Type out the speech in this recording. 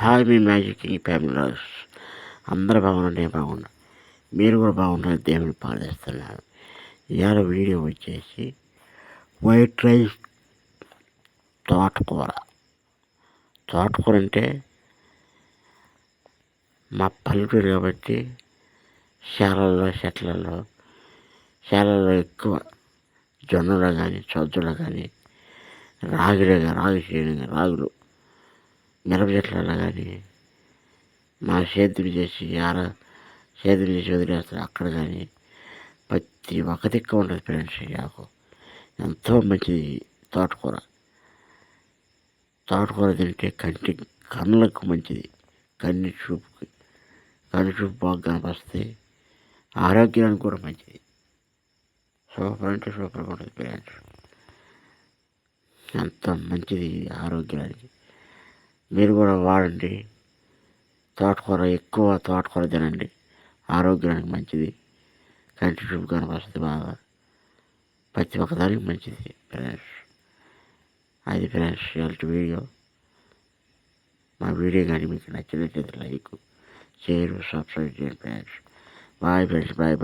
Hi మీ magic king families అందరూ బాగున్నారు, నేను బాగున్నా, మీరు కూడా బాగున్నారు, దేవుని ప్రార్థిస్తున్నాను. ఇవాళ వీడియో వచ్చేసి వైట్ రైస్ తోటకూర. తోటకూర అంటే మా పల్లెటూరు కాబట్టి శాలల్లో ఎక్కువ జొన్నలు కానీ సజ్జలు కానీ రాగులు మిరప చెట్లలో కానీ మా సేద్యం చేసి వదిలేస్తారు. అక్కడ కానీ ప్రతి ఒక్క దిక్కు ఉంటుంది ఫ్రెండ్స్. నాకు ఎంతో మంచిది తోటకూర తింటే కళ్ళకు మంచిది, కన్ను చూపు బాగా కనిపిస్తుంది, ఆరోగ్యానికి కూడా మంచిది. సూపర్ అంటే సూపర్గా ఉంటుంది ఫ్రెండ్స్. ఎంత మంచిది ఆరోగ్యానికి. మీరు కూడా వాడండి. ఎక్కువ తోటకూర తినండి, ఆరోగ్యానికి మంచిది, కంటి చూపు కనిపిస్తుంది బాగా, ప్రతి ఒక్కదానికి మంచిది ఫ్రెండ్స్. అది ఫ్రెండ్స్ ఇలాంటి వీడియో. మా వీడియో కానీ మీకు నచ్చినట్లయితే లైక్, షేర్, సబ్స్క్రైబ్ చేయండి ఫ్రెండ్స్. Bye friends, bye.